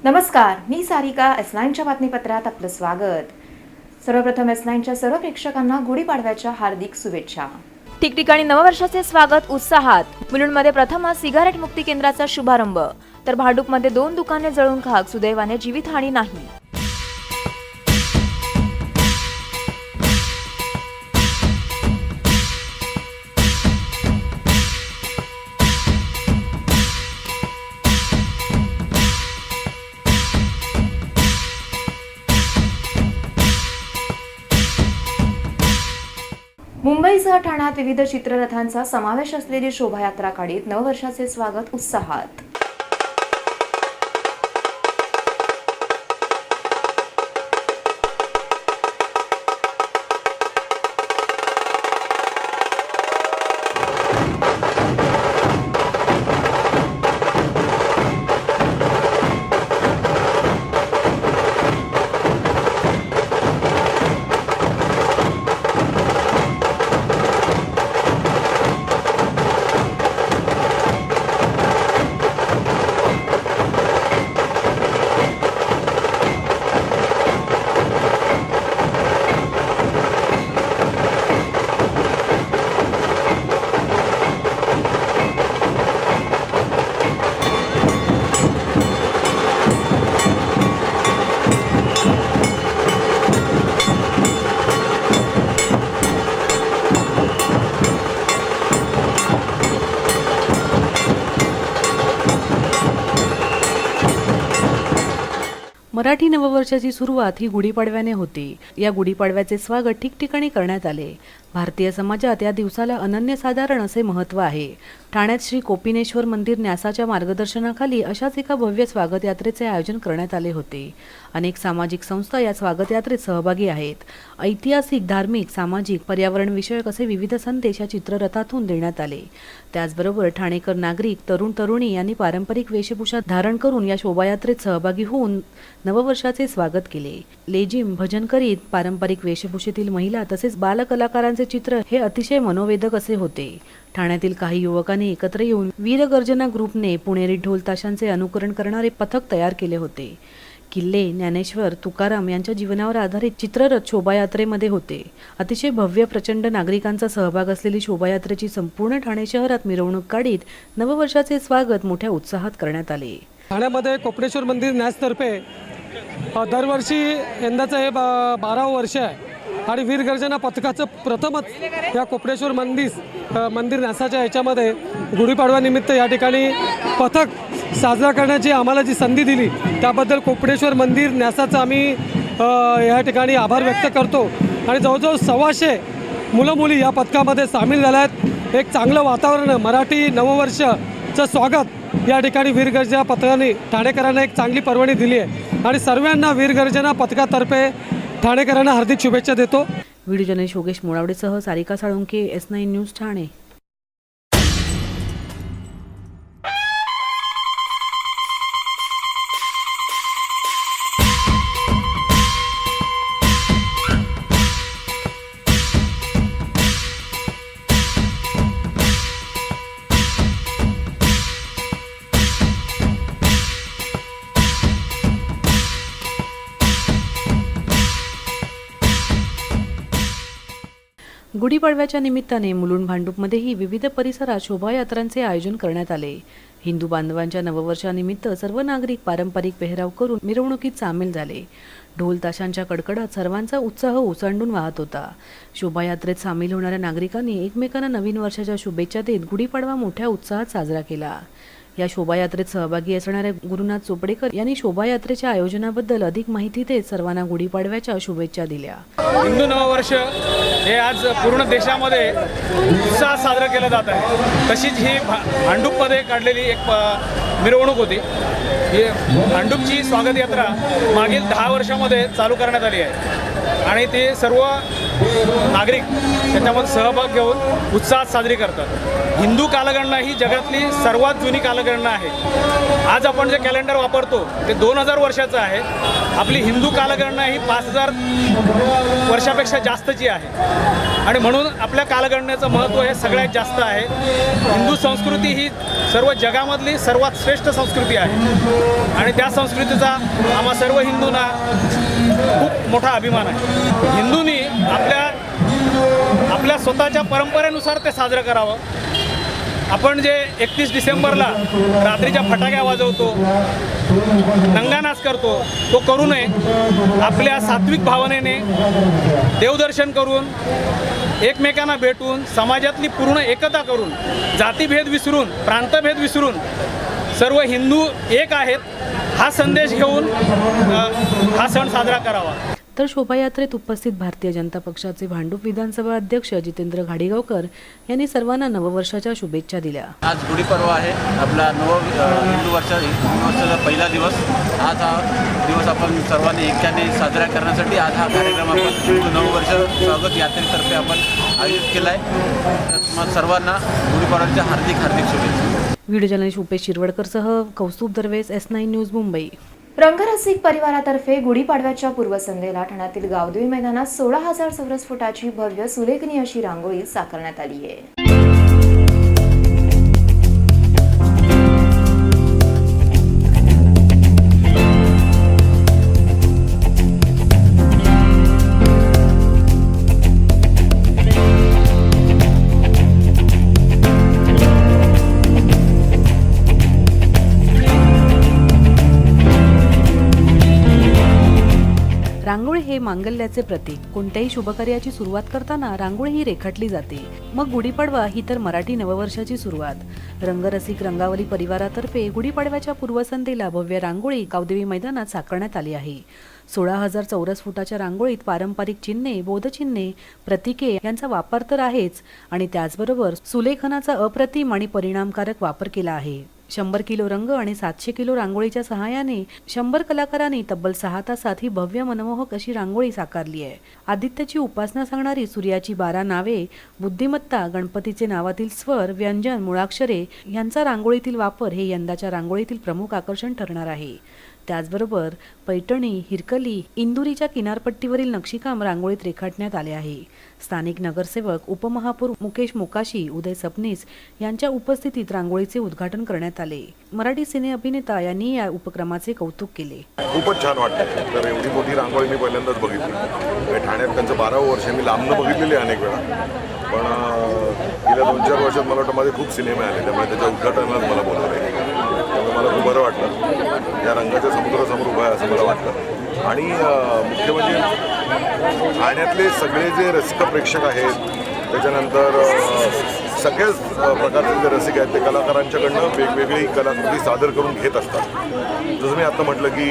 नमस्कार, मी सारिका S9च्या बातमीपत्रात आपलं स्वागत। सर्वप्रथम S9च्या सर्व प्रेक्षकांना गुढीपाडव्याच्या हार्दिक शुभेच्छा। ठिकठिकाणी नववर्षाचे स्वागत उत्साहात। मुलुंडमध्ये प्रथमच सिगारेट मुक्ती केंद्राचा शुभारंभ, तर भांडूपमध्ये 2 दुकाने जळून खाक, सुदैवाने जीवितहानी नाही। मुंबईसह ठाण्यात विविध चित्ररथांचा समावेश असलेली शोभायात्रा काढीत नववर्षाचे स्वागत उत्साहात। मराठी नववर्षाची सुरुवात ही गुढीपाडव्याने होती। या गुढीपाडव्याचे स्वागत ठिकठिकाणी करण्यात आले। भारतीय समाजात या दिवसाला अनन्यसाधारण असे महत्त्व आहे। ठाण्यात श्री कोपिनेश्वर मंदिर न्यासाच्या मार्गदर्शनाखाली अशाच एका भव्य स्वागत यात्रेचे आयोजन करण्यात आले होते। अनेक सामाजिक संस्था या स्वागत यात्रेत सहभागी आहेत। ऐतिहासिक, धार्मिक, सामाजिक, पर्यावरण विषयक असे विविध संदेश या चित्ररथातून देण्यात आले। त्याचबरोबर ठाणेकर नागरिक, तरुण तरुणी यांनी पारंपरिक वेशभूषा धारण करून या शोभायात्रेत सहभागी होऊन नववर्षाचे स्वागत केले। लेझिम, भजन करीत पारंपरिक वेशभूषेतील महिला तसेच बालकलाकारांचे चित्र हे अतिशय मनोवेधक असे होते। ठाण्यातील काही युवकांनी एकत्र येऊन वीरगर्जना ग्रुपने पुणेरी ढोल ताशांचे अनुकरण करणारे पथक तयार केले होते। किल्ले, ज्ञानेश्वर, तुकाराम यांच्या जीवनावर आधारित चित्ररथ शोभायात्रेमध्ये होते। अतिशय भव्य, प्रचंड नागरिकांचा सहभाग असलेली शोभायात्रेची संपूर्ण ठाणे शहरात मिरवणूक काढीत नववर्षाचे स्वागत मोठ्या उत्साहात करण्यात आले। ठाण्यामध्ये कोपिनेश्वर मंदिर न्यासतर्फे दरवर्षी यंदाचं हे 12वं वर्ष आहे आणि वीरगर्जना पथकाचं प्रथमच या कोपिनेश्वर मंदिर न्यासाच्या ह्याच्यामध्ये गुढीपाडव्यानिमित्त या ठिकाणी पथक साजरा करण्याची आम्हाला जी संधी दिली त्याबद्दल कोपिनेश्वर मंदिर न्यासाचा आम्ही या ठिकाणी आभार व्यक्त करतो। आणि जवळजवळ 125 मुलं मुली या पथकामध्ये सामील झाल्या आहेत। एक चांगलं वातावरण, मराठी नववर्षाचं स्वागत या ठिकाणी वीरगर्जना पथकाने ठाणेकरांना एक चांगली पर्वणी दिली आहे आणि सर्वांना वीरगर्जना पथकातर्फे ठाणेकरांना हार्दिक शुभेच्छा देतो। व्हिडिओ जर्नलिस्ट योगेश मोडावडेसह सारिका साळुंके, S9 न्यूज ठाणे। गुढीपाडव्याच्या निमित्ताने मुलुंड भांडूपमध्येही विविध परिसरात शोभायात्रांचे आयोजन करण्यात आले। हिंदू बांधवांच्या नववर्षानिमित्त सर्व नागरिक पारंपरिक पेहराव करून मिरवणुकीत सामील झाले। ढोल ताशांच्या कडकडात सर्वांचा उत्साह ओसंडून वाहत होता। शोभायात्रेत सामील होणाऱ्या नागरिकांनी एकमेकांना नवीन वर्षाच्या शुभेच्छा देत गुढीपाडवा मोठ्या उत्साहात साजरा केला। या शोभायात्रेत सहभागी असणाऱ्या गुरुनाथ चोपडेकर यांनी शोभायात्रेच्या आयोजनाबद्दल अधिक माहिती देत सर्वांना गुढीपाडव्याच्या शुभेच्छा दिल्या। हिंदू नववर्ष हे आज पूर्ण देशामध्ये उत्साहात साजरं केलं जात आहे। तशीच ही भांडूपमध्ये काढलेली एक मिरवणूक होती। ही भांडूपची स्वागत यात्रा मागील 10 वर्षामध्ये चालू करण्यात आली आहे आणि ते सर्व नागरिक त्याच्यामध्ये सहभाग घेऊन उत्साहात साजरी करतात. हिंदू कालगणना ही जगातली सर्वात जुनी कालगणना आहे. आज आपण जे कॅलेंडर वापरतो ते 2000 वर्षाचं आहे. आपली हिंदू कालगणना ही 5000 वर्षापेक्षा जास्तची आहे आणि म्हणून आपल्या कालगणनेचं महत्त्व हे सगळ्यात जास्त आहे. हिंदू संस्कृती ही सर्व जगामधली सर्वात श्रेष्ठ संस्कृती आहे आणि त्या संस्कृतीचा आम्हा सर्व हिंदूंना खूप मोठा अभिमान आहे. हिंदूंनी आपल्या स्वतःच्या परंपरेनुसार ते साजरं करावं. आपण जे 31 डिसेंबरला रात्रीच्या फटाक्या वाजवतो, नंगानाच करतो, तो करू नये. आपल्या सात्विक भावनेने देवदर्शन करून, एकमेकांना भेटून, समाजातली पूर्ण एकता करून, जातीभेद विसरून, प्रांतभेद विसरून सर्व हिंदू एक आहेत हा संदेश घेऊन हा सण साजरा करावा. तर शोभायात्रेत उपस्थित भारतीय जनता पक्षाचे भांडूप विधानसभा अध्यक्ष जितेंद्र घाडीगावकर यांनी सर्वांना नववर्षाच्या शुभेच्छा दिल्या. आज गुढीपाडवा आहे. आपला हिंदू वर्षाचा पहिला दिवस. आज हा दिवस आपण सर्वांनी एकट्याने साजरा करण्यासाठी आज हा कार्यक्रम आपण हिंदू नववर्ष स्वागत यात्रेतर्फे आपण आयोजित केला आहे. मग सर्वांना गुढीपाडव्याच्या हार्दिक शुभेच्छा. व्हिडिओ जर्नलिस्ट उपेश शिरवडकरसह कौस्तुभ दरवेस, S9 न्यूज, मुंबई. रंगरसिक परिवारातर्फे गुढीपाडव्याच्या पूर्वसंध्येला ठाण्यातील गावदेवी मैदानात 16,000 चौरस फुटाची भव्य सुलेखनी अशी रांगोळी साकारण्यात आली आहे. रांगोळी हे मांगल्याचे प्रतीक. कोणत्याही शुभकार्याची सुरुवात करताना रांगोळी ही रेखाटली जाते. मग गुढीपाडवा ही तर मराठी नववर्षाची सुरुवात. रंगरसिक रंगावली परिवारातर्फे गुढीपाडव्याच्या पूर्वसंध्येला भव्य रांगोळी गावदेवी मैदानात साकारण्यात आली आहे. 16,000 चौरस फुटाच्या रांगोळीत पारंपरिक चिन्हे, बोधचिन्हे, प्रतीके यांचा वापर तर आहेच आणि त्याचबरोबर सुलेखनाचा अप्रतिम आणि परिणामकारक वापर केला आहे. 100 किलो रंग आणि 700 किलो रांगोळीच्या सहाय्याने 100 कलाकारांनी तब्बल 6 तासात ही भव्य मनमोहक अशी रांगोळी साकारली आहे. आदित्याची उपासना सांगणारी सूर्याची 12 नावे, बुद्धिमत्ता, गणपतीचे नावातील स्वर, व्यंजन, मुळाक्षरे यांचा रांगोळीतील वापर हे यंदाच्या रांगोळीतील प्रमुख आकर्षण ठरणार आहे. त्याचबरोबर पैठणी, हिरकली, इंदुरीच्या किनारपट्टीवरील नक्षीकाम रांगोळीत रेखाटण्यात आले आहे. स्थानिक नगरसेवक उपमहापौर मुकेश मोकाशी, उदय सबनीस यांच्या उपस्थितीत रांगोळीचे उद्घाटन करण्यात आले. मराठी सिने अभिनेता यांनी या उपक्रमाचे कौतुक केले. खूपच छान वाटतं. तर एवढी मोठी रांगोळी मी पहिल्यांदाच बघितली. ठाण्यात त्यांचं 12वं वर्ष मी लांबनं बघितलेली अनेक वेळा, पण गेल्या 2-4 वर्षात मला वाटतं माझे खूप सिनेमे आले, त्यामुळे त्याच्या उद्घाटनालाच मला बोलवलं. त्यामुळे मला खूप बरं वाटलं. या रंगाच्या समुद्रासमोर उभं आहे असं मला वाटलं. आणि मुख्य म्हणजे ठाण्यातले सगळे जे रसिक प्रेक्षक आहेत, त्याच्यानंतर सगळ्याच प्रकारचे जे रसिक आहेत ते कलाकारांच्याकडनं वेगवेगळी कलाकृती सादर करून घेत असतात. जसं मी आता म्हटलं की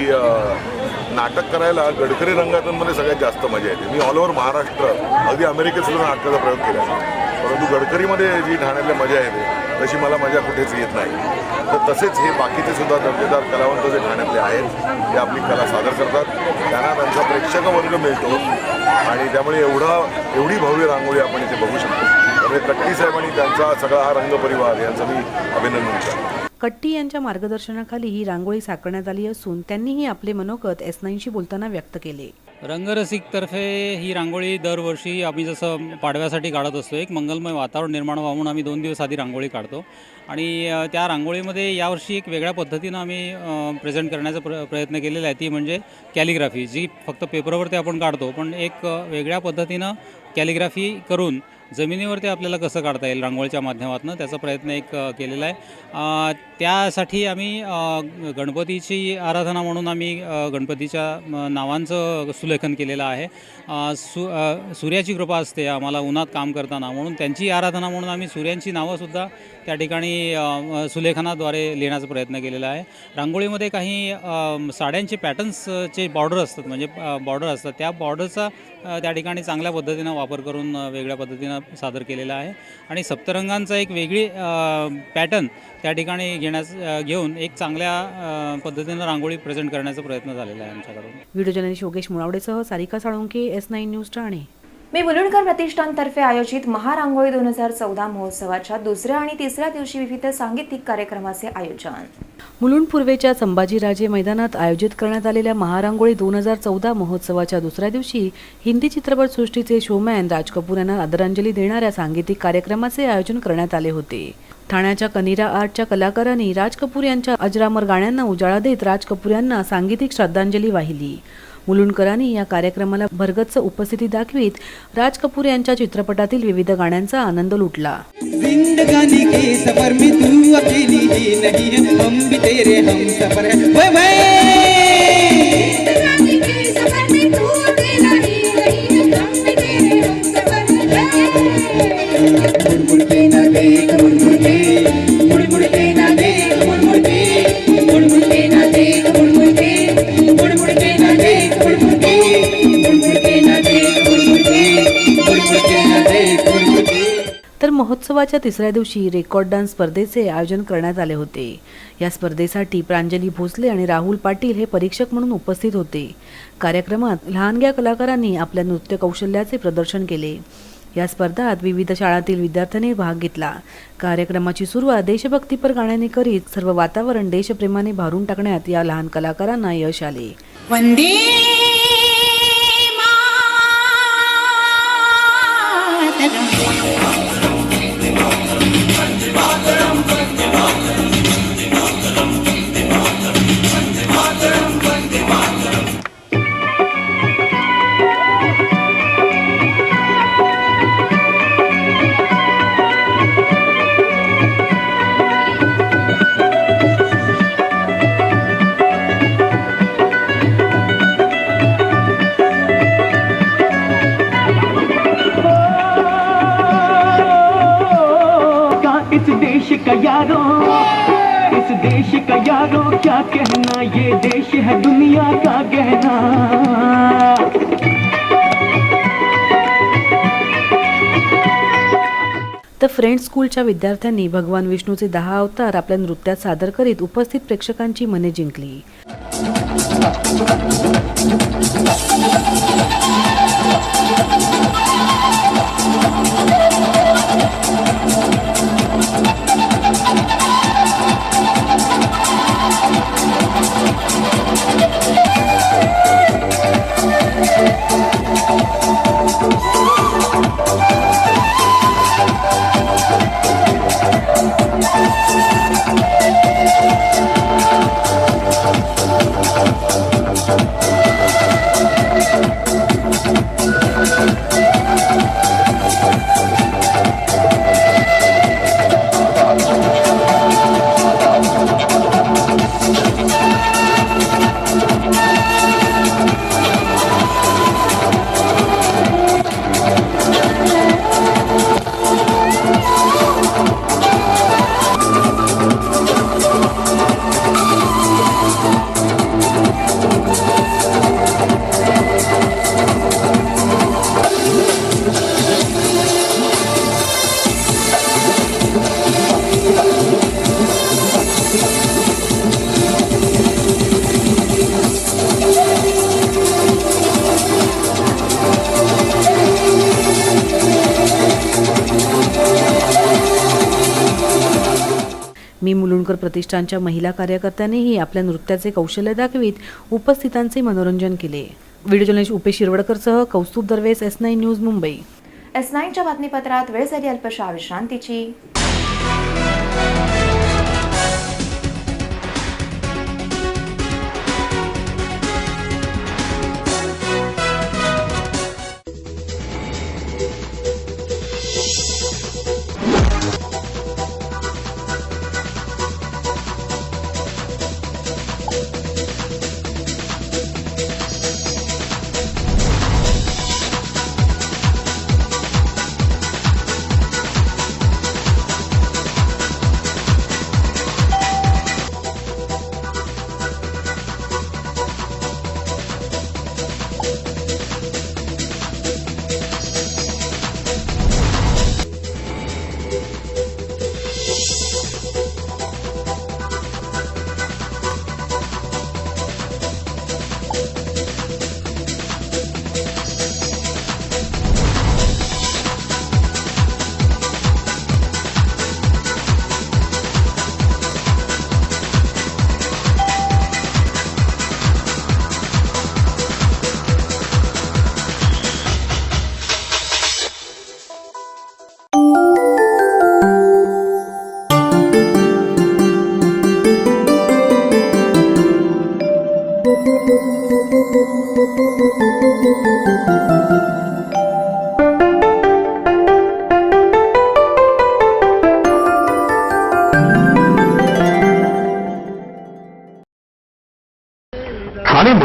नाटक करायला गडकरी रंगातूनमध्ये सगळ्यात जास्त मजा येते. मी ऑल ओव्हर महाराष्ट्र, अगदी अमेरिकेत सुद्धा नाटकाचा प्रयोग केला आहे, परंतु गडकरीमध्ये जी ठाण्यातल्या मजा येते तशी मला मजा कुठेच येत नाही. तर तसेच हे बाकीचे सुद्धा दर्जेदार कलावंत जे ठाण्यातले आहेत ते आपली कला सादर करतात, त्यांना त्यांचा प्रेक्षक वर्ग मिळतो आणि त्यामुळे एवढी भव्य रांगोळी आपण इथे बघू शकतो. त्यामुळे कट्टी साहेब आणि त्यांचा सगळा हा रंग परिवार यांचं मी अभिनंदन करतो. कट्टी यांच्या मार्गदर्शनाखाली ही रांगोळी साकारण्यात आली असून त्यांनीही आपले मनोगत S9शी बोलताना व्यक्त केले. रंगरसिकतर्फे ही रांगोळी दरवर्षी आम्ही जसं पाडव्यासाठी काढत असतो, एक मंगलमय वातावरण निर्माण व्हावून आम्ही 2 दिवस आधी रांगोळी काढतो आणि त्या रांगोळीमध्ये यावर्षी एक वेगळ्या पद्धतीनं आम्ही प्रेझेंट करण्याचा प्रयत्न केलेला आहे. ती म्हणजे कॅलिग्राफी, जी फक्त पेपरवरती आपण काढतो, पण एक वेगळ्या पद्धतीनं कॅलिग्राफी करून जमिनीवरती आपल्याला कसं काढता येईल रांगोळीच्या माध्यमातून त्याचा प्रयत्न एक केलेला आहे. त्यासाठी आम्ही गणपतीची आराधना म्हणून आम्ही गणपतीच्या नावांचं सुलेखन केलेलं आहे. सूर्याची कृपा असते आम्हाला उन्हात काम करताना, म्हणून त्यांची आराधना म्हणून आम्ही सूर्यांची नावंसुद्धा त्या ठिकाणी सुलेखनाद्वारे लिहिण्याचा प्रयत्न केलेला आहे. रांगोळीमध्ये काही साड्यांचे पॅटर्न्सचे बॉर्डर असतात, म्हणजे बॉर्डर असतात, त्या बॉर्डरचा त्या ठिकाणी चांगल्या पद्धतीनं वापर करून वेगळ्या पद्धतीनं सादर केलेला आहे आणि सप्तरंगांचा एक वेगळी पॅटर्न त्या ठिकाणी घेऊन एक चांगल्या पद्धतीनं रांगोळी प्रेझेंट करण्याचा प्रयत्न झालेला आहे आमच्याकडून. व्हिडिओ जर्नलिस्ट योगेश मुळावडेसह सारिका साळुंके, S9 न्यूज ठाणे. मी मुलुंडकर प्रतिष्ठानतर्फे आयोजित महारांगोळी 2014 महोत्सवाच्या दुसऱ्या आणि तिसऱ्या दिवशी विविध सांगीतिक कार्यक्रमाचे आयोजन. मुलुंड पूर्वेच्या संभाजीराजे मैदानात आयोजित करण्यात आलेल्या महारांगोळी 2014 महोत्सवाच्या दुसऱ्या दिवशी हिंदी चित्रपटसृष्टीचे शोमॅन राज कपूर यांना आदरांजली देणाऱ्या सांगीतिक कार्यक्रमाचे आयोजन करण्यात आले होते. ठाण्याच्या कनीरा आर्टच्या कलाकारांनी राज कपूर यांच्या अजरामर गाण्यांना उजाळा देत राज कपूर यांना सांगीतिक श्रद्धांजली वाहिली. मुलुंडकरांनी या कार्यक्रमाला भरगच्च उपस्थिती दाखवीत राज कपूर यांच्या चित्रपटातील विविध गाण्यांचा आनंद लुटला. जिंदगानी के सफर में तू अकेली ही नहीं है, हम भी तेरे हम सफर है. ओए जिंदगानी के सफर में तू अकेला ही नहीं है, हम भी तेरे हम सफर है. मुड़ के ना देख, मुड़ के ना देख, मुड़ के ना देख, मुड़ के ना देख. तर महोत्सवाच्या तिसऱ्या दिवशी रेकॉर्ड डान्स स्पर्धेचे आयोजन करण्यात आले होते. या स्पर्धेसाठी प्रांजली भोसले आणि राहुल पाटील हे परीक्षक म्हणून उपस्थित होते. कार्यक्रमात लहानग्या कलाकारांनी आपल्या नृत्य कौशल्याचे प्रदर्शन केले. या स्पर्धात विविध शाळांतील विद्यार्थ्यांनी भाग घेतला. कार्यक्रमाची सुरुवात देशभक्तीपर गाण्याने करीत सर्व वातावरण देशप्रेमाने भारून टाकण्यात या लहान कलाकारांना यश आले. वंदे इस देश का यारों क्या कहना, ये देश है दुनिया का गहना. तर फ्रेंड्स स्कूलच्या विद्यार्थ्यांनी भगवान विष्णूचे 10 अवतार आपल्या नृत्यात सादर करीत उपस्थित प्रेक्षकांची मने जिंकली. मी मुलुंडकर प्रतिष्ठानच्या महिला कार्यकर्त्यांनीही आपल्या नृत्याचे कौशल्य दाखवीत उपस्थितांचे मनोरंजन केले. व्हिडिओ जर्नलिस्ट उपेश शिरवडकरसह कौस्तुभ दरवेस, S9 न्यूज, मुंबई. S9च्या बातमीपत्रात वेळ झाली अल्पशा विश्रांतीची.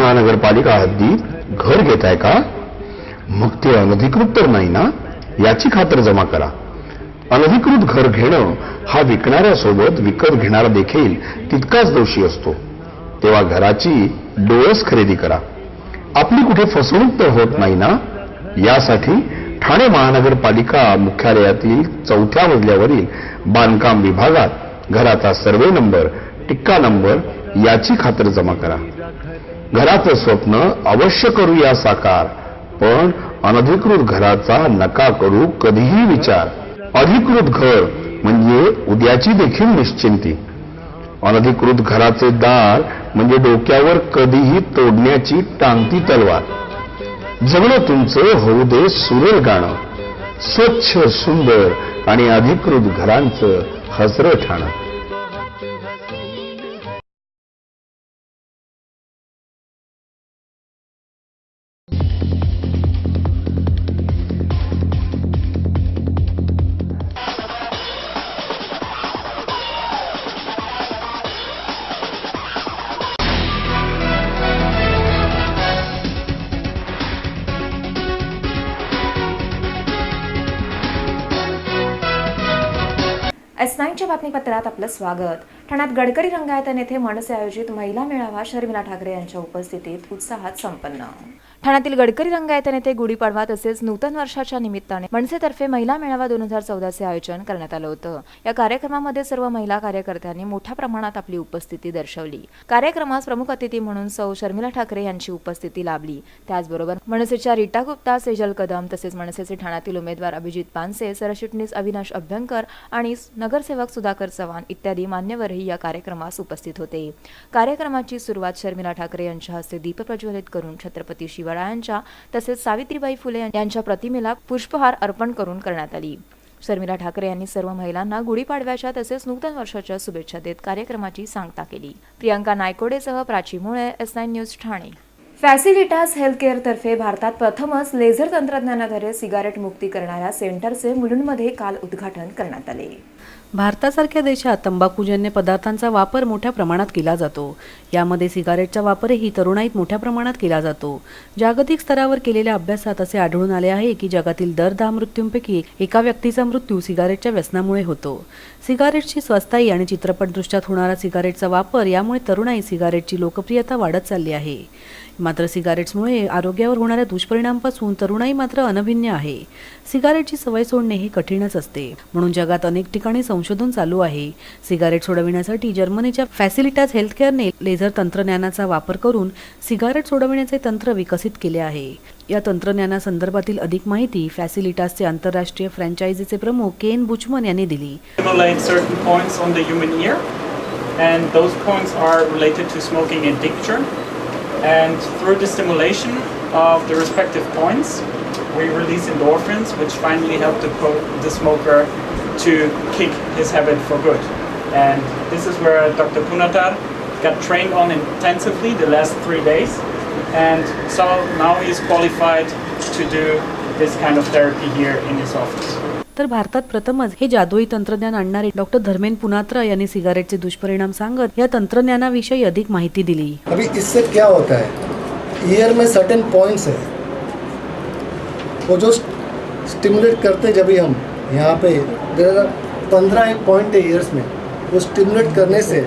महानगरपालिका हद्दीत घर घेताय का? मग ते अनधिकृत तर नाही ना, याची खातर जमा करा. अनधिकृत घर घेणं हा विकणाऱ्यासोबत विकत घेणारा देखील तितकाच दोषी असतो. तेव्हा घराची डोळस खरेदी करा. आपली कुठे फसवणूक तर होत नाही ना, यासाठी ठाणे महानगरपालिका मुख्यालयातील 4थ्या मजल्यावरील बांधकाम विभागात घराचा सर्वे नंबर, टिक्का नंबर याची खातर जमा करा. घराचं स्वप्न अवश्य करूया साकार, पण अनधिकृत घराचा नका करू कधीही विचार. अधिकृत घर म्हणजे उद्याची देखील निश्चिंती. अनधिकृत घराचे दार म्हणजे डोक्यावर कधीही तोडण्याची टांगती तलवार. जगणं तुमचं होऊ दे सुरेल गाणं, स्वच्छ सुंदर आणि अधिकृत घरांचं हसरं ठाणं. S9च्या बातमीपत्रात आपलं स्वागत. ठाण्यात गडकरी रंगायतन येथे मनसे आयोजित महिला मेळावा शर्मिला ठाकरे यांच्या उपस्थितीत उत्साहात संपन्न. ठाण्यातील गडकरी रंगायतन येथे गुढीपाडवा तसेच नूतन वर्षाच्या निमित्ताने मनसेतर्फे महिला मेळावा 2014चे आयोजन करण्यात आलं होतं. या कार्यक्रमामध्ये सर्व महिला कार्यकर्त्यांनी मोठ्या प्रमाणात आपली उपस्थिती दर्शवली. कार्यक्रमास प्रमुख अतिथी म्हणून सौ शर्मिला ठाकरे यांची उपस्थिती लाभली. त्याचबरोबर मनसेच्या रीटा गुप्ता, सेजल कदम तसेच मनसेचे ठाण्यातील उमेदवार अभिजित पानसे, सरचिटणीस अविनाश अभ्यंकर आणि नगरसेवक सुधाकर चव्हाण इत्यादी मान्यवरही या कार्यक्रमास उपस्थित होते. कार्यक्रमाची सुरुवात शर्मिला ठाकरे यांच्या हस्ते दीप प्रज्वलित करून छत्रपती शिवरायांच्या तसेच सावित्रीबाई फुले यांच्या प्रतिमेला पुष्पहार अर्पण करून करण्यात आली. शर्मिला ठाकरे यांनी सर्व महिलांना गुढीपाडव्याच्या तसेच नूतन वर्षाच्या शुभेच्छा देत कार्यक्रमाची सांगता केली. प्रियांका नायकोडेसह प्राची मुळे, S9 न्यूज ठाणे. फॅसिलिटास हेल्थकेअरतर्फे भारतात प्रथमच लेझर तंत्रज्ञानाद्वारे सिगारेट मुक्ती करणाऱ्या सेंटरचे मुलुंडमध्ये काल उद्घाटन करण्यात आले. भारतासारख्या देशात तंबाखूजन्य पदार्थांचा वापर मोठ्या प्रमाणात केला जातो. यामध्ये सिगारेटचा वापरही तरुणाईत मोठ्या प्रमाणात केला जातो. जागतिक स्तरावर केलेल्या अभ्यासात असे आढळून आले आहे की जगातील दर 10 मृत्यूंपैकी एका व्यक्तीचा मृत्यू सिगारेटच्या व्यसनामुळे होतो. सिगारेटची स्वस्ताई आणि चित्रपटदृष्ट्यात होणारा सिगारेटचा वापर यामुळे तरुणाई सिगारेटची लोकप्रियता वाढत चालली आहे. मात्र सिगारेट्समुळे आरोग्यावर होणाऱ्या दुष्परिणामांपासून तरुणाई मात्र अनभिज्ञ आहे. सिगारेटची सवय सोडणे हे कठीणच असते, म्हणून जगात अनेक ठिकाणी संशोधन चालू आहे. सिगारेट सोडविण्यासाठी जर्मनीच्या फॅसिलिटास हेल्थकेअरने लेझर तंत्रज्ञानाचा वापर करून सिगारेट सोडविण्याचे तंत्र विकसित केले आहे. या तंत्रज्ञानासंदर्भातील अधिक माहिती फॅसिलिटासचे आंतरराष्ट्रीय फ्रँचायझीचे प्रमुख केन बुचमन यांनी दिली. And through the stimulation of the respective points, we release endorphins, which finally help the smoker to kick his habit for good. And this is where Dr. Punatar got trained on intensively the last 3 days. And so now he is qualified to do this kind of therapy here in his office. तर भारतात प्रथमच हे जादुई तंत्रज्ञान आणणारे doctor Dharmendra Punatra यांनी सिगारेटचे दुष्परिणाम सांगत या तंत्रज्ञानाविषयी अधिक माहिती दिली. अभी इससे क्या होता है, ईयर में सर्टेन पॉइंट्स है वो जो स्टिमुलेट करते जब भी हम यहाँ पे 15 पॉइंट है ईयर्स में, वो स्टिमुलेट करने से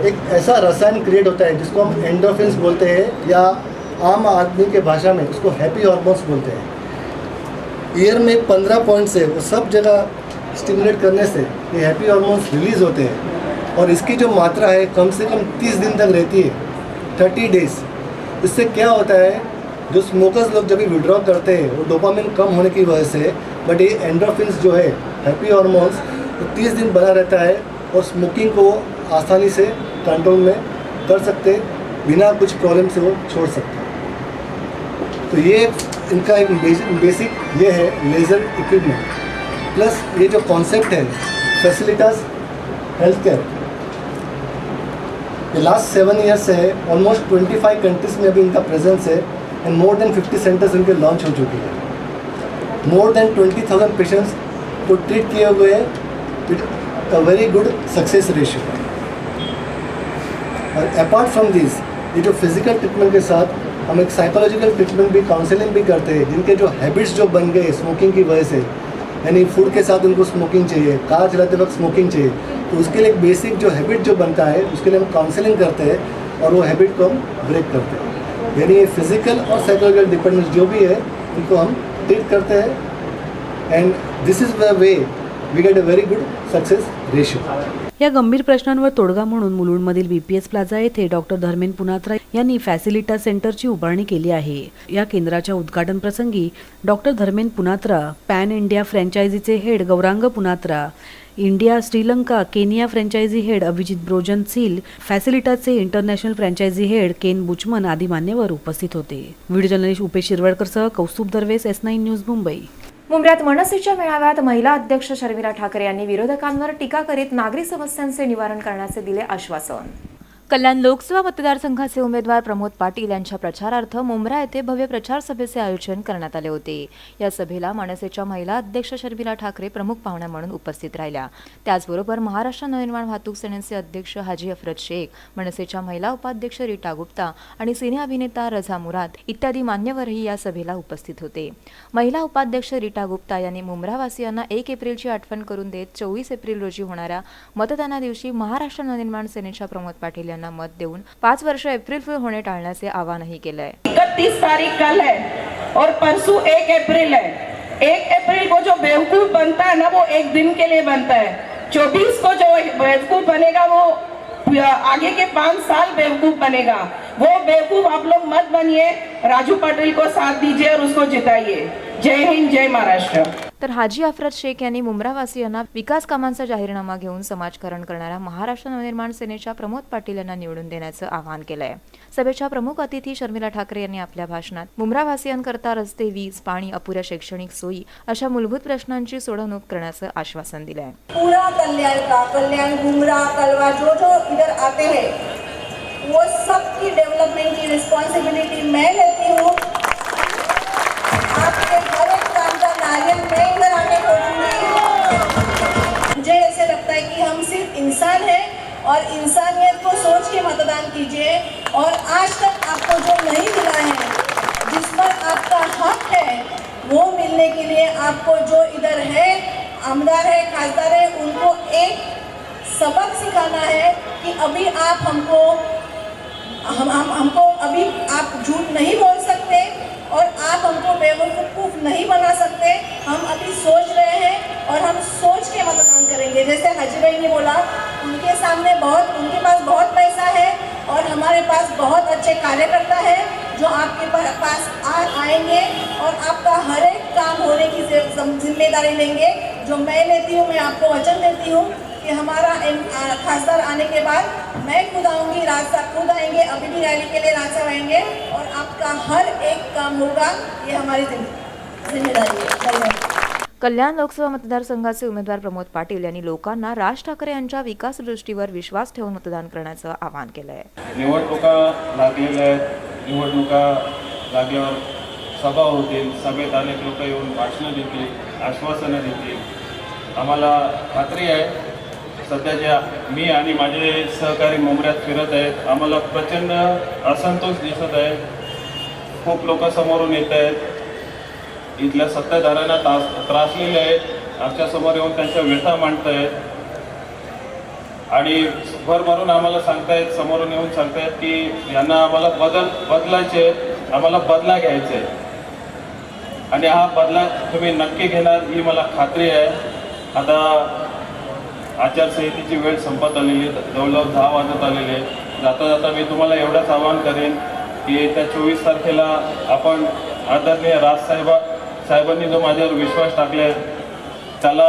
एक ऐसा रसायन क्रिएट होता है जिसको हम एंडोर्फिन्स बोलते हैं या आम आदमी के भाषा में उसको हैप्पी हार्मोन्स बोलते हैं. ईयर में 15 पॉइंट्स है, वो सब जगह स्टिमुलेट करने से ये हैप्पी हार्मोन्स रिलीज़ होते हैं और इसकी जो मात्रा है कम से कम 30 दिन तक रहती है, 30 डेज. इससे क्या होता है, जो स्मोकर्स लोग जब भी विड्रॉ करते हैं वो डोपामिन कम होने की वजह से, बट ये एंडोर्फिन्स जो है हैप्पी हार्मोन्स वो 30 दिन बना रहता है और स्मोकिंग को आसानी से कंट्रोल में कर सकते, बिना कुछ प्रॉब्लम से वो छोड़ सकते. तो ये इनका एक बेसिक ये है लेज़र इक्विपमेंट. प्लस ये जो कॉन्सेप्ट है फैसिलिटास हेल्थ केयर, ये लास्ट 7 ईयर्स से है. ऑलमोस्ट 25 कंट्रीज़ में अभी इनका प्रेजेंस है एंड मोर देन 50 सेंटर्स इनके लॉन्च हो चुके हैं. मोर देन 20,000 पेशेंट्स को ट्रीट किए हुए हैं with a very good success ratio. और अपार्ट फ्रॉम दिस ये जो फिजिकल ट्रीटमेंट के साथ हम एक साइकोलॉजिकल ट्रीटमेंट भी, काउंसलिंग भी करते हैं, जिनके जो हैबिट्स जो बन गए स्मोकिंग की वजह से, यानी फूड के साथ उनको स्मोकिंग चाहिए, कार चलाते वक्त स्मोकिंग चाहिए, तो उसके लिए एक बेसिक जो हैबिट जो बनता है उसके लिए हम काउंसलिंग करते हैं और वो हैबिट को हम ब्रेक करते हैं। यानी ये फिजिकल और साइकोलॉजिकल डिपेंडेंस जो भी है उनको हम ट्रीट करते हैं and this is the way we get a very good success ratio. या गंभीर प्रश्नांवर तोडगा म्हणून मुलुंडमधील बीपीएस प्लाझा येथे डॉक्टर धर्मेंद्र पुनात्रा यांनी फॅसिलिटा सेंटरची उभारणी केली आहे। या केंद्राच्या उद्घाटन प्रसंगी doctor Dharmendra Punatra, pan India फ्रँचायझीचे head Gaurang Punatra, India, Sri Lanka, Kenya franchise head Abhijit Brojen Seal, फॅसिलिटाचे international franchise head Ken Buchman आदी मान्यवर उपस्थित होते। व्हिडिओ जर्नलिस्ट उपेश शिरवाडकरसह कौस्तुभ दरवेस, S9 न्यूज, मुंबई। मुंबईत मनसेच्या मेळाव्यात महिला अध्यक्ष शर्मिला ठाकरे यांनी विरोधकांवर टीका करीत नागरी समस्यांचे निवारण करण्याचे दिले आश्वासन। कल्याण लोकसभा मतदारसंघाचे उमेदवार प्रमोद पाटील यांच्या प्रचारार्थ मुंब्रा येथे भव्य प्रचार सभेचे आयोजन करण्यात आले होते। या सभेला मनसेच्या महिला अध्यक्ष शर्मिला ठाकरे प्रमुख पाहुण्या म्हणून उपस्थित राहिल्या। त्याचबरोबर महाराष्ट्र नवनिर्माण वाहतूक सेनेचे अध्यक्ष हाजी अफरत शेख, मनसेच्या महिला उपाध्यक्ष रीटा गुप्ता आणि सिने अभिनेता रझा मुराद इत्यादी मान्यवरही या सभेला उपस्थित होते। महिला उपाध्यक्ष रीटा गुप्ता यांनी मुंब्रावासियांना 1 एप्रिलची आठवण करून देत 24 एप्रिल रोजी होणाऱ्या मतदानादिवशी महाराष्ट्र नवनिर्माण सेनेच्या प्रमोद पाटील यांना मत देऊन 5 वर्ष एप्रिल फूल होणे टाळण्याचे आवाहनही केलंय। 31 तारीख कल है और परसों 1 अप्रैल है। 1 अप्रैल को जो बेवकूफ बनता है ना वो एक दिन के लिए बनता है। 24 को जो बेवकूफ बनेगा वो आगे के 5 साल बेवकूफ बनेगा। वो बेवकूफ आप लोग मत बनिए, राजू पाटिल को साथ दीजिए और उसको जिताइए। जय हिंद, जय महाराष्ट्र। तर हाजी अफरत शेख यांनी मुंब्रावासियांना विकास कामांचा जाहीरनामा घेऊन समाजकारण करणाऱ्या महाराष्ट्र नवनिर्माण सेनेच्या प्रमोद पाटील यांना निवडून देण्याचं आवाहन केलंय। सभेच्या प्रमुख अतिथी शर्मिला ठाकरे यांनी आपल्या भाषणात मुंब्रावासियांकरता रस्ते, वीज, पाणी, अपुऱ्या शैक्षणिक सोयी अशा मूलभूत प्रश्नांची सोडवणूक करण्याचं आश्वासन दिलंय। पूरा कल्याण मुंब्रा, कलवा जो इधर आते हैं वो सबकी डेवलपमेंट की रिस्पॉन्सिबिलिटी मैं लेती हूँ। आपके हर एक काम का नारियल मैं इधर आके खोलूंगी। मुझे ऐसे लगता है कि हम सिर्फ इंसान हैं और इंसानियत को सोच के मतदान कीजिए। और आज तक आपको जो नहीं मिला है, जिस पर आपका हक है, वो मिलने के लिए आपको जो इधर है, आमदार है, खासदार है, उनको एक सबक सिखाना है कि अभी आप हमको अभी आप झूठ नहीं बोल सकते और आप हमको बेवकूफ़ नहीं बना सकते। हम अभी सोच रहे हैं और हम सोच के मतदान करेंगे। जैसे हाजी भाई ने बोला, उनके पास बहुत पैसा है और हमारे पास बहुत अच्छे कार्यकर्ता है जो आपके पास आएंगे और आपका हर एक काम होने की जिम्मेदारी लेंगे। जो मैं लेती हूँ, मैं आपको वचन देती हूँ कि हमारा खासदार आने के बाद मैं खुद आऊँगी, राज साहब खुद आएंगे, अभी भी रैली के लिए राज साहब आएंगे और आपका हर एक काम होगा। ये हमारी जिम्मेदारी है। धन्यवाद। कल्याण लोकसभा मतदारसंघाचे उमेदवार प्रमोद पाटील यांनी लोकांना राज ठाकरे यांच्या विकास दृष्टीवर विश्वास ठेवून मतदान करण्याचं आवाहन केलंय। निवडणुका लागलेल्या आहेत। निवडणुका लागल्यावर सभा होतील, सभेत अनेक लोक येऊन भाषणं देतील, आश्वासनं देतील। आम्हाला खात्री आहे सध्याच्या मी आणि माझे सहकारी मुंब्र्यात फिरत आहेत, आम्हाला प्रचंड असंतोष दिसत आहे। खूप लोक समोरून येत आहेत, इथल्या सत्ताधाऱ्यांना त्रासलेले आहेत, आमच्यासमोर येऊन त्यांच्या व्यथा मांडत आहेत आणि भरभरून आम्हाला सांगतायत, समोरून येऊन सांगतायत की यांना आम्हाला बदलायचे, आम्हाला बदला घ्यायचा आहे आणि हा बदला तुम्ही नक्की घेणार ही मला खात्री आहे। आता आचारसंहितेची वेळ संपत आलेली, जवळजवळ 10 वाजत आलेले। जाता जाता मी तुम्हाला एवढंच आवाहन करेन की येत्या 24 तारखेला आपण आदरणीय साहेबांनी जो माझ्यावर विश्वास टाकले त्याला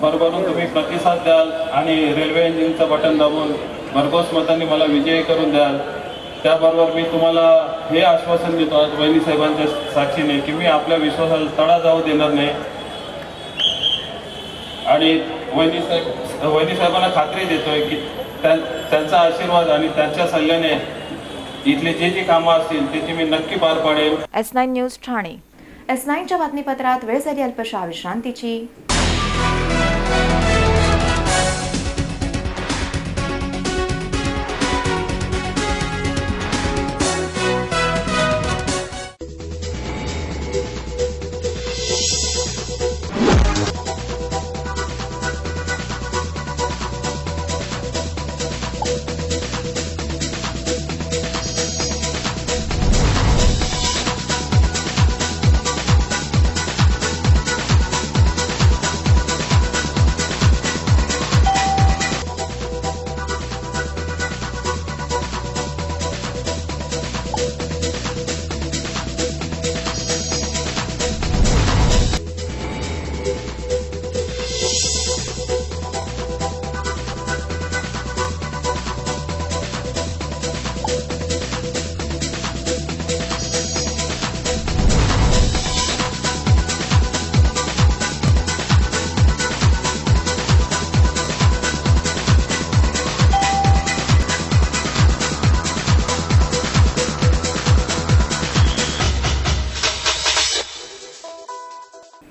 भरभरून तुम्ही प्रतिसाद द्याल आणि रेल्वे इंजिनचं बटन दाबून भरघोस मतांनी मला विजयी करून द्याल। त्याबरोबर मी तुम्हाला हे आश्वासन देतो आज वहिनी साहेबांच्या साक्षीने की मी आपल्या विश्वासाला तडा जाऊ देणार नाही आणि वहिनी साहेबांना खात्री देतोय की त्यांचा आशीर्वाद आणि त्यांच्या सल्ल्याने इथले जे कामं असतील ते मी नक्की पार पाडेल। S9 news Thane. S9च्या बातमीपत्रात वेळ झाली अल्पशा विश्रांतीची।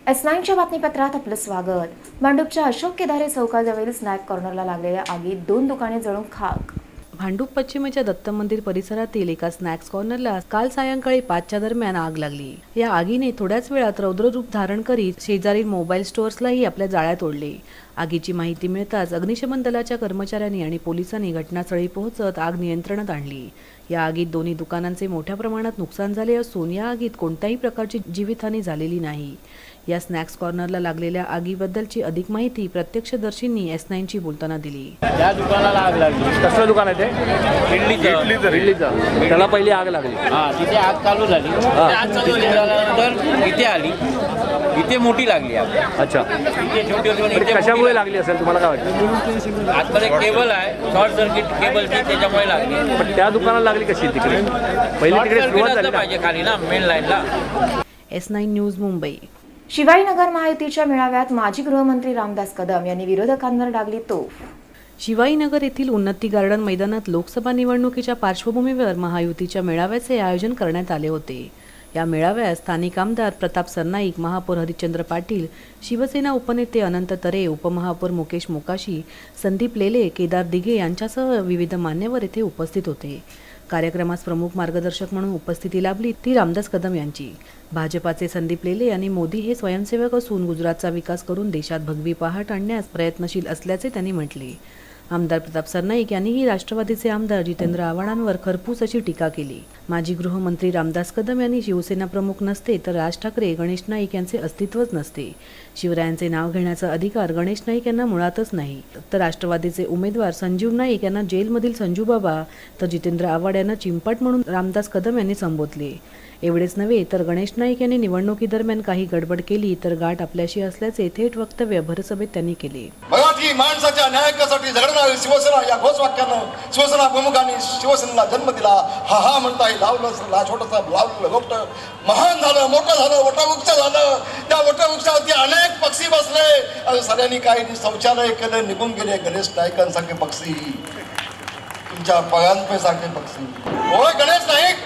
S9च्या बातमीपत्रात आपलं स्वागत. भांडूपच्या अशोक केदारे चौकाजवळील स्नॅक कॉर्नरला लागलेल्या आगीत 2 दुकाने जळून खाक. भांडूप पश्चिमेच्या दत्त मंदिर परिसरातील एका स्नॅक्स कॉर्नरला काल सायंकाळी 5च्या दरम्यान आग लागली. या आगीने थोड्याच वेळात रौद्ररूप धारण करीत शेजारील मोबाईल स्टोअर्सलाही आपल्या जाळ्यात ओढले. आगीची माहिती मिळताच अग्निशमन दलाच्या कर्मचाऱ्यांनी आणि पोलिसांनी घटनास्थळी पोहोचत आग नियंत्रणात आणली. या आगीत दोन्ही दुकानांचे मोठ्या प्रमाणात नुकसान झाले असून या आगीत कोणत्याही प्रकारची जीवितहानी झालेली नाही. या स्नॅक्स कॉर्नरला लागलेल्या आगीबद्दलची अधिक माहिती प्रत्यक्षदर्शींनी S9शी बोलताना दिली. त्या दुकानाला आग लागली. कसलं दुकान आहे ते? इडलीचं. त्याला पहिली आग लागली. तिथे आग चालू झाली. आग चालू झाल्यानंतर इथे आली. इथे मोठी लागली आग. अच्छा. इथे छोटी होती. कशामुळे लागली असेल तुम्हाला काय वाटतं? आतमध्ये केबल आहे, शॉर्ट सर्किट केबल त्याच्यामुळे लागली. पण त्या दुकानाला लागली कशी तिकडे? पहिली तिकडे सुरुवात झाली पाहिजे खाली ना मेन लाईनला. S9 news Mumbai. शिवाईनगर महायुतीच्या मेळाव्यात माजी गृहमंत्री रामदास कदम यांनी विरोधकांवर डागली तोफ. शिवाईनगर येथील उन्नती गार्डन मैदानात लोकसभा निवडणुकीच्या पार्श्वभूमीवर महायुतीच्या मेळाव्याचे आयोजन करण्यात आले होते. या मेळाव्यात स्थानिक आमदार प्रताप सरनाईक, महापौर हरिश्चंद्र पाटील, शिवसेना उपनेते अनंत तरे, उपमहापौर मुकेश मोकाशी, संदीप लेले, केदार दिघे यांच्यासह विविध मान्यवर येथे उपस्थित होते. कार्यक्रमास प्रमुख मार्गदर्शक म्हणून उपस्थिती लाभली ती रामदास कदम यांची. भाजपाचे संदीप लेले यांनी मोदी हे स्वयंसेवक असून गुजरातचा विकास करून देशात भगवी पहाट आणण्यास प्रयत्नशील असल्याचे त्यांनी म्हटले. आमदार प्रताप सरनाईक यांनीही राष्ट्रवादीचे आमदार जितेंद्र आव्हाडांवर खरपूस अशी टीका केली. माजी गृहमंत्री रामदास कदम यांनी शिवसेना प्रमुख नसते तर राज ठाकरे, गणेश नाईक यांचे अस्तित्वच नसते. शिवरायांचे नाव घेण्याचा अधिकार गणेश नाईक यांना मुळातच नाही. तर राष्ट्रवादीचे उमेदवार संजीव नाईक यांना जेलमधील संजूबाबा तर जितेंद्र आव्हाड यांना चिंपाट म्हणून रामदास कदम यांनी संबोधले. एवढेच नव्हे तर गणेश नाईक यांनी निवडणुकीदरम्यान काही गडबड केली तर गाठ आपल्याशी असल्याचे थेट वक्तव्य भरसभेत त्यांनी केले. मराठी माणसाच्या न्यायासाठी झगडणारी शिवसेना या घोषवाक्यानं शिवसेना प्रमुखांनी शिवसेनेला जन्म दिला. हा म्हणता येईल. लावलं छोटंसं लावलेलं गोष्ट महान झालं, मोठं झालं, वटवृक्ष झालं. त्या वटवृक्षावरती अनेक पक्षी बसले. सगळ्यांनी काही शौचालय केलं, निघून गेले. गणेश नाईकांसारखे पक्षी, तुमच्या पगांपेसारखे पक्षी. होय गणेश नाईक,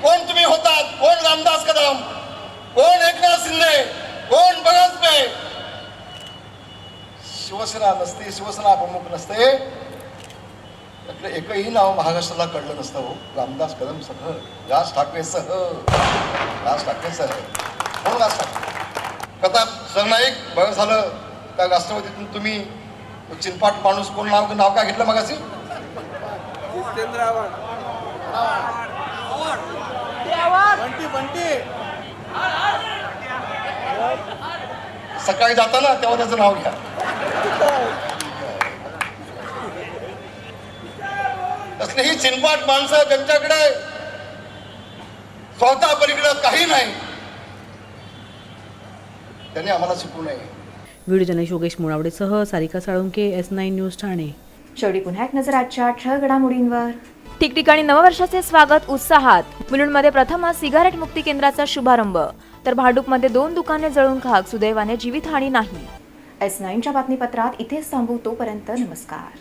कोण तुम्ही होतात? कोण रामदास कदम? कोण एकनाथ शिंदे? कोण बळवंत? शिवसेना नसते, शिवसेना प्रमुख नसते, त्यातलं एकही नाव महाराष्ट्राला कळलं नसतं. हो, रामदास कदम सह, राज ठाकरे सह. कोण राज ठाकरे? प्रताप सरनाईक, बरं झालं त्या राष्ट्रवादीतून तुम्ही चिंपाट माणूस कोण नाव काय घेतलं मगाशी? सकाळी जाताना तेव्हा त्याचं नाव घ्या. असले ही चिंपाट माणसं ज्यांच्याकडे स्वतः पलीकडे काही नाही, त्यांनी आम्हाला शिकवू नये. व्हिडिओ जर्नलिस्ट योगेश मुळावडेसह सारिका साळुंके, S9 न्यूज ठाणे. शेवटी पुन्हा एक नजर आजच्या ठळक घडामोडींवर. ठिकठिकाणी नववर्षाचे स्वागत उत्साहात. मुलुंडमध्ये प्रथमच सिगारेट मुक्ती केंद्राचा शुभारंभ तर भांडूपमध्ये 2 दुकाने जळून खाक. सुदैवाने जीवितहानी नाही. S9च्या बातमीपत्रात इथेच थांबू. तोपर्यंत नमस्कार.